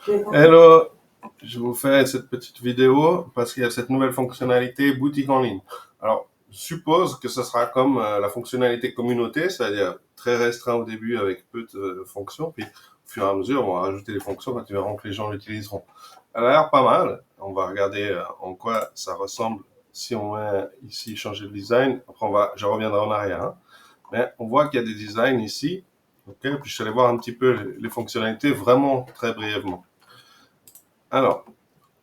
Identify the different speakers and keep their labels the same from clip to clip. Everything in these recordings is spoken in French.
Speaker 1: Hello, je vous fais cette petite vidéo parce qu'il y a cette nouvelle fonctionnalité boutique en ligne. Alors, je suppose que ce sera comme la fonctionnalité communauté, c'est-à-dire très restreint au début avec peu de fonctions, puis au fur et à mesure, on va rajouter des fonctions quand ils verront que les gens l'utiliseront. Elle a l'air pas mal. On va regarder en quoi ça ressemble si on met ici changer le design. Après, je reviendrai en arrière, hein. Mais on voit qu'il y a des designs ici. Ok, puis je suis allé voir un petit peu les fonctionnalités vraiment très brièvement. Alors,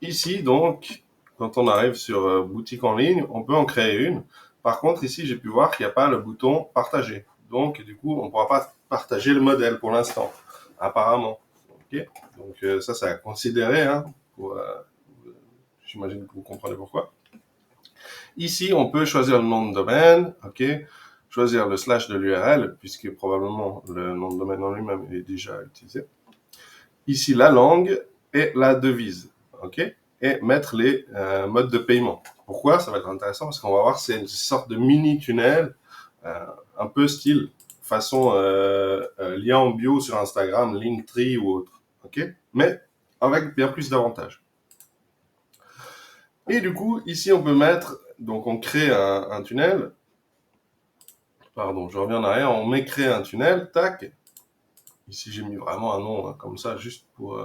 Speaker 1: ici, donc, quand on arrive sur boutique en ligne, on peut en créer une. Par contre, ici, j'ai pu voir qu'il n'y a pas le bouton partager. Donc, du coup, on ne pourra pas partager le modèle pour l'instant, apparemment. Ok. Donc, ça, c'est à considérer, hein, j'imagine que vous comprenez pourquoi. Ici, on peut choisir le nom de domaine, ok, choisir le slash de l'URL, puisque probablement le nom de domaine en lui-même est déjà utilisé. Ici, la langue et la devise, ok, et mettre les modes de paiement. Pourquoi? Ça va être intéressant parce qu'on va voir, c'est une sorte de mini tunnel, un peu style façon lien en bio sur Instagram, Linktree ou autre, ok, mais avec bien plus d'avantages. Et du coup, ici, on peut mettre, donc on crée un tunnel. Pardon, je reviens en arrière, on met créer un tunnel, tac. Ici, j'ai mis vraiment un nom hein, comme ça, juste pour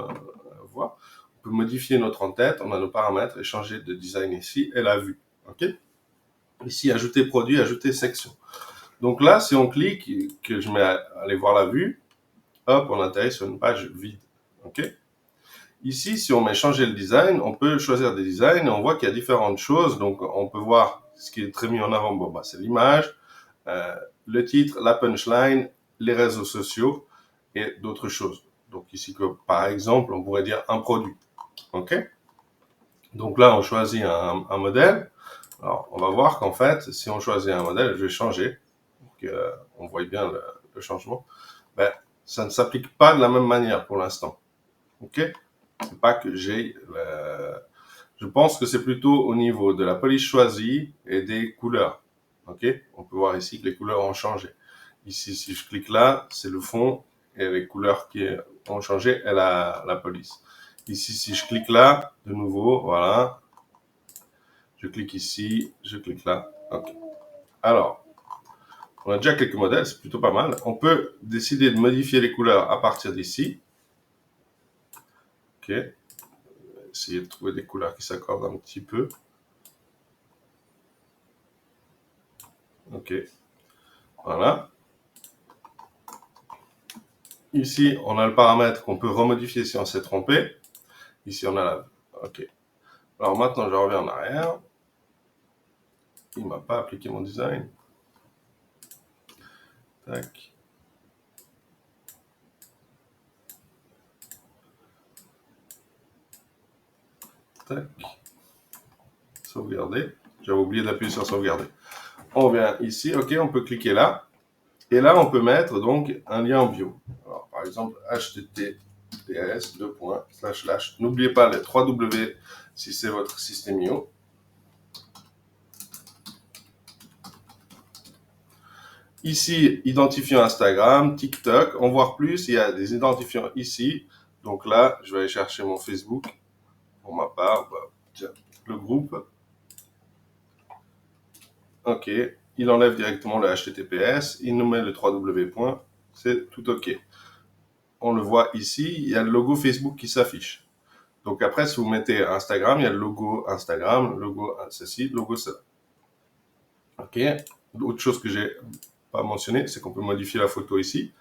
Speaker 1: voir. On peut modifier notre en-tête, on a nos paramètres et changer de design ici et la vue. Ok. Ici, ajouter produit, ajouter section. Donc là, si on clique, que je mets à aller voir la vue, hop, on atterrit sur une page vide. Ok. Ici, si on met changer le design, on peut choisir des designs et on voit qu'il y a différentes choses. Donc, on peut voir ce qui est très mis en avant. Bon, bah, c'est l'image, le titre, la punchline, les réseaux sociaux et d'autres choses. Donc ici, par exemple, on pourrait dire un produit. Ok. Donc là, on choisit un modèle. Alors, on va voir qu'en fait, si on choisit un modèle, je vais changer pour qu'on voit bien le changement. Ben, ça ne s'applique pas de la même manière pour l'instant. Ok. C'est pas que j'ai je pense que c'est plutôt au niveau de la police choisie et des couleurs. Ok. On peut voir ici que les couleurs ont changé. Ici, si je clique là, c'est le fond et les couleurs qui ont changé et la police. Ici, si je clique là, de nouveau, voilà. Je clique ici, je clique là. Ok. Alors, on a déjà quelques modèles, c'est plutôt pas mal. On peut décider de modifier les couleurs à partir d'ici. Ok. Essayer de trouver des couleurs qui s'accordent un petit peu. Ok. Voilà. Ici, on a le paramètre qu'on peut remodifier si on s'est trompé. Ici, on a la... Ok. Alors maintenant, je reviens en arrière. Il ne m'a pas appliqué mon design. Tac. Tac. Sauvegarder. J'avais oublié d'appuyer sur sauvegarder. On vient ici. Ok, on peut cliquer là. Et là, on peut mettre donc un lien en bio. Alors, par exemple, https // N'oubliez pas les 3 W si c'est votre Systemio. Ici, identifiant Instagram, TikTok. On voit plus, il y a des identifiants ici. Donc là, je vais aller chercher mon Facebook. Pour ma part, bah, tiens, le groupe. Ok, il enlève directement le HTTPS, il nous met le 3W. C'est tout ok. On le voit ici, il y a le logo Facebook qui s'affiche. Donc après, si vous mettez Instagram, il y a le logo Instagram, le logo ceci, le logo cela. Ok. Autre chose que j'ai pas mentionné, c'est qu'on peut modifier la photo ici.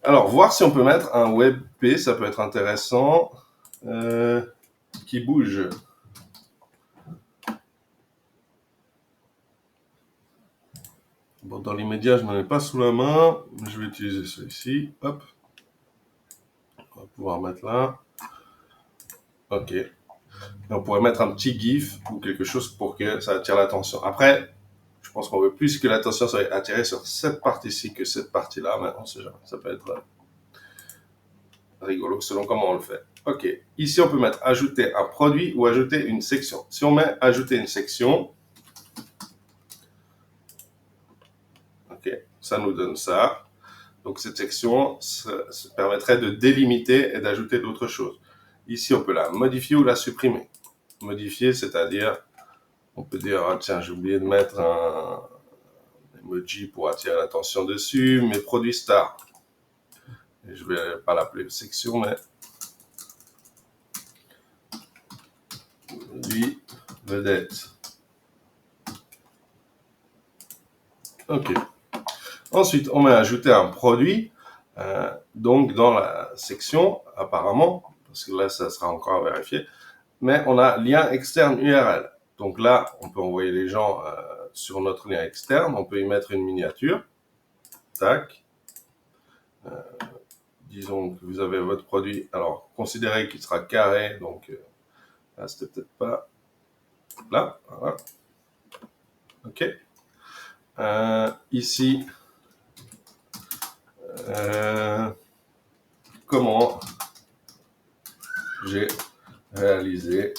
Speaker 1: Alors, voir si on peut mettre un WebP, ça peut être intéressant, qui bouge. Bon, dans l'immédiat, je n'en ai pas sous la main. Je vais utiliser celui-ci. Hop. On va pouvoir mettre là. Ok. Et on pourrait mettre un petit GIF ou quelque chose pour que ça attire l'attention. Après, je pense qu'on veut plus que l'attention soit attirée sur cette partie-ci que cette partie-là, mais on sait jamais. Ça peut être rigolo selon comment on le fait. Ok. Ici, on peut mettre ajouter un produit ou ajouter une section. Si on met ajouter une section, ok, ça nous donne ça. Donc cette section se permettrait de délimiter et d'ajouter d'autres choses. Ici, on peut la modifier ou la supprimer. Modifier, c'est-à-dire, on peut dire, ah, tiens, j'ai oublié de mettre un emoji pour attirer l'attention dessus, mes produits stars. Et je vais pas l'appeler section, mais produits vedette. Ok. Ensuite, on va ajouter un produit, donc dans la section, apparemment, parce que là, ça sera encore à vérifier, mais on a lien externe URL. Donc là, on peut envoyer les gens sur notre lien externe, on peut y mettre une miniature. Tac. Disons que vous avez votre produit. Alors, considérez qu'il sera carré, donc là, c'était peut-être pas là. Voilà. OK. Ici, comment j'ai réalisé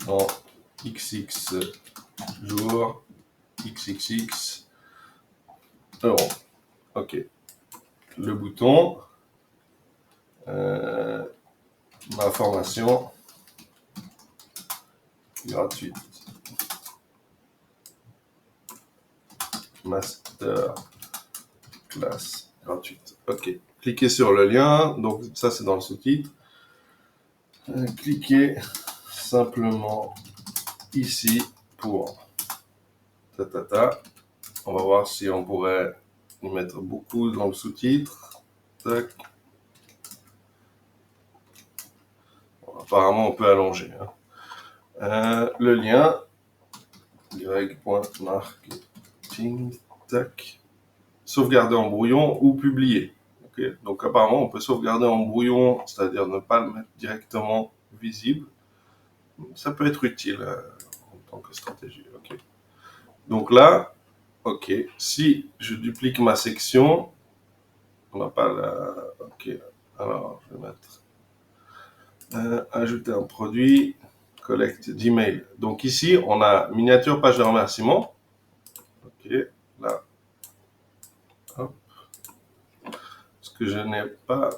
Speaker 1: en XX jours, XXX euros. OK. Le bouton, ma formation gratuite. Master class gratuite. OK. Cliquez sur le lien. Donc, ça, c'est dans le sous-titre. Cliquez simplement ici pour On va voir si on pourrait y mettre beaucoup dans le sous-titre. Tac. Bon, apparemment, on peut allonger. Le lien y.marketing. Tac. Sauvegarder en brouillon ou publier. Okay. Donc apparemment, on peut sauvegarder en brouillon, c'est-à-dire ne pas le mettre directement visible. Ça peut être utile en tant que stratégie. Okay. Donc là, OK. Si je duplique ma section, on n'a pas la... OK. Alors, je vais mettre... ajouter un produit, collecte d'email. Donc ici, on a miniature page de remerciement. OK. Là. Hop. Ce que je n'ai pas...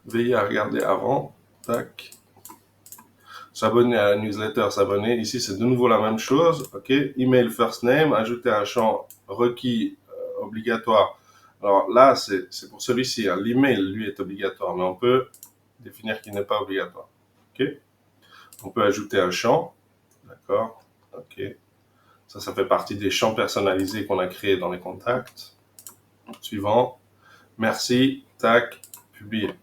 Speaker 1: Veillez à regarder avant. Tac. S'abonner à la newsletter, s'abonner. Ici, c'est de nouveau la même chose. OK. Email first name, ajouter un champ requis obligatoire. Alors là, c'est pour celui-ci. Hein. L'email, lui, est obligatoire, mais on peut définir qu'il n'est pas obligatoire. OK. On peut ajouter un champ. D'accord. OK. Ça fait partie des champs personnalisés qu'on a créés dans les contacts. Suivant. Merci. Tac. Publier.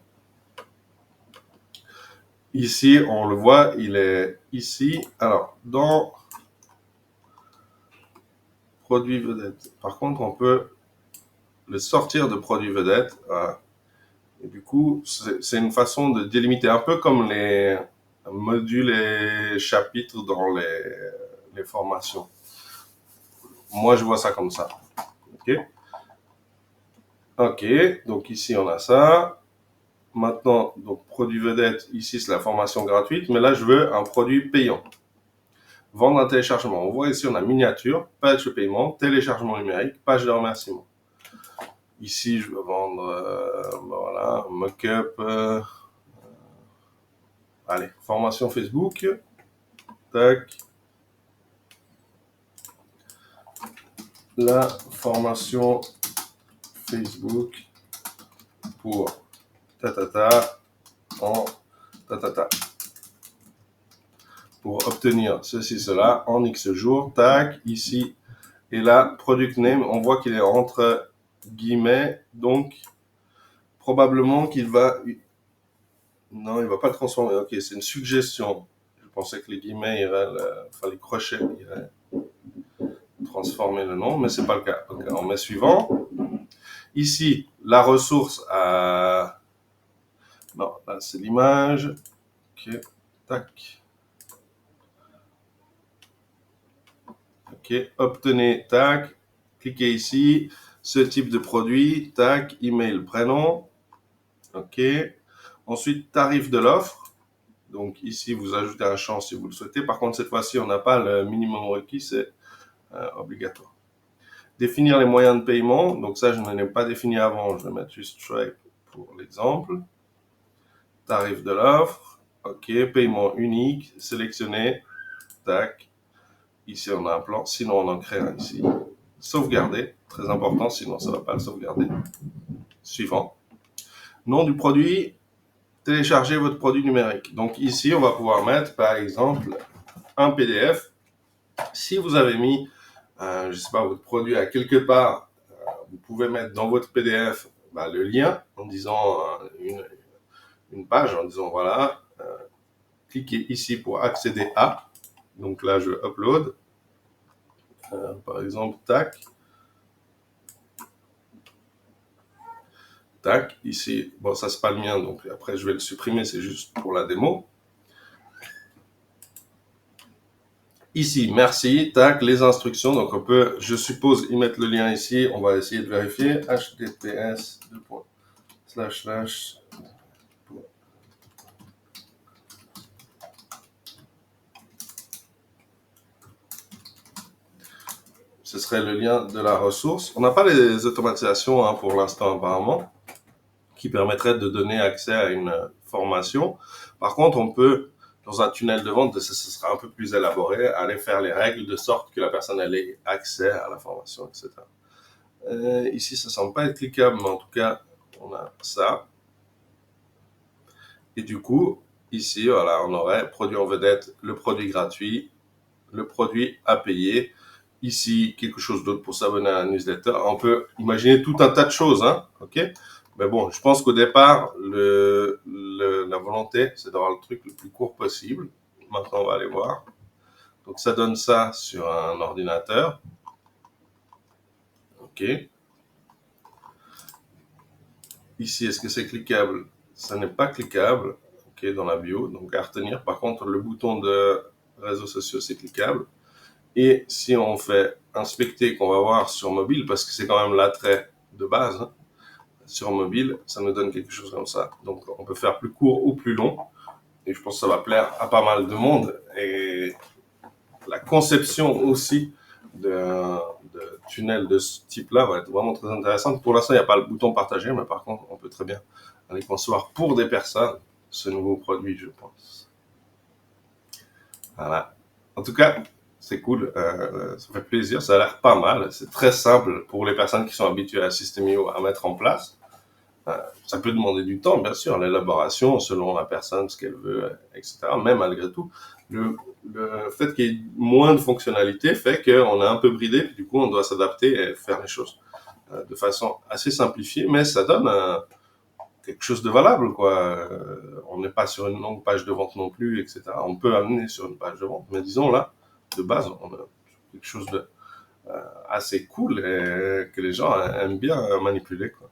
Speaker 1: Ici, on le voit, il est ici. Alors, dans produit vedette. Par contre, on peut le sortir de produit vedette. Et du coup, c'est une façon de délimiter, un peu comme les modules et chapitres dans les formations. Moi, je vois ça comme ça. OK. OK. Donc ici, on a ça. Maintenant, donc produit vedette, ici, c'est la formation gratuite. Mais là, je veux un produit payant. Vendre un téléchargement. On voit ici, on a miniature, page de paiement, téléchargement numérique, page de remerciement. Ici, je veux vendre, voilà, mock-up. Allez, formation Facebook. Tac. La formation Facebook pour en pour obtenir ceci, cela en X jours. Tac, ici. Et là, product name, on voit qu'il est entre guillemets. Donc, probablement qu'il va... Non, il va pas transformer. Ok, c'est une suggestion. Je pensais que les guillemets iraient... Enfin, les crochets iraient transformer le nom, mais c'est pas le cas. Ok, on met suivant. Ici, la ressource à... Non, là, c'est l'image. Ok, tac. Ok, obtenez, tac. Cliquez ici. Ce type de produit, tac. Email, prénom. Ok. Ensuite, tarif de l'offre. Donc ici, vous ajoutez un champ si vous le souhaitez. Par contre, cette fois-ci, on n'a pas le minimum requis, c'est obligatoire. Définir les moyens de paiement. Donc ça, je ne l'ai pas défini avant. Je vais mettre juste Stripe pour l'exemple. Tarif de l'offre. OK. Paiement unique. Sélectionné. Tac. Ici, on a un plan. Sinon, on en crée un ici. Sauvegarder. Très important. Sinon, ça ne va pas le sauvegarder. Suivant. Nom du produit. Télécharger votre produit numérique. Donc ici, on va pouvoir mettre, par exemple, un PDF. Si vous avez mis, je ne sais pas, votre produit à quelque part, vous pouvez mettre dans votre PDF le lien en disant une page, en disant voilà, cliquez ici pour accéder à. Donc là, je upload. Par exemple, tac. Tac, ici, bon, ça c'est pas le mien, donc après je vais le supprimer, c'est juste pour la démo. Ici, merci, tac, les instructions, donc on peut, je suppose, y mettre le lien ici, on va essayer de vérifier, https // ce serait le lien de la ressource. On n'a pas les automatisations pour l'instant apparemment, qui permettraient de donner accès à une formation. Par contre, on peut, dans un tunnel de vente, ce sera un peu plus élaboré, aller faire les règles de sorte que la personne ait accès à la formation, etc. Ici, ça ne semble pas être cliquable, mais en tout cas, on a ça. Et du coup, ici, voilà, on aurait produit en vedette, le produit gratuit, le produit à payer. Ici, quelque chose d'autre pour s'abonner à la newsletter. On peut imaginer tout un tas de choses, hein, ok? Mais bon, je pense qu'au départ, la volonté, c'est d'avoir le truc le plus court possible. Maintenant, on va aller voir. Donc, ça donne ça sur un ordinateur. Ok. Ici, est-ce que c'est cliquable? Ça n'est pas cliquable. Ok, dans la bio. Donc, à retenir. Par contre, le bouton de réseaux sociaux, c'est cliquable. Et si on fait inspecter, qu'on va voir sur mobile, parce que c'est quand même l'attrait de base, hein, sur mobile, ça nous donne quelque chose comme ça. Donc, on peut faire plus court ou plus long. Et je pense que ça va plaire à pas mal de monde. Et la conception aussi de tunnels de ce type-là va être vraiment très intéressante. Pour l'instant, il n'y a pas le bouton partager, mais par contre, on peut très bien aller concevoir pour des personnes ce nouveau produit, je pense. Voilà. En tout cas, c'est cool, ça fait plaisir, ça a l'air pas mal. C'est très simple pour les personnes qui sont habituées à System.io à mettre en place. Ça peut demander du temps, bien sûr, l'élaboration selon la personne, ce qu'elle veut, etc. Mais malgré tout, le fait qu'il y ait moins de fonctionnalités fait qu'on est un peu bridé, puis du coup, on doit s'adapter et faire les choses de façon assez simplifiée, mais ça donne quelque chose de valable, quoi. On n'est pas sur une longue page de vente non plus, etc. On peut amener sur une page de vente, mais disons là, de base, on a quelque chose de assez cool et que les gens aiment bien manipuler, quoi.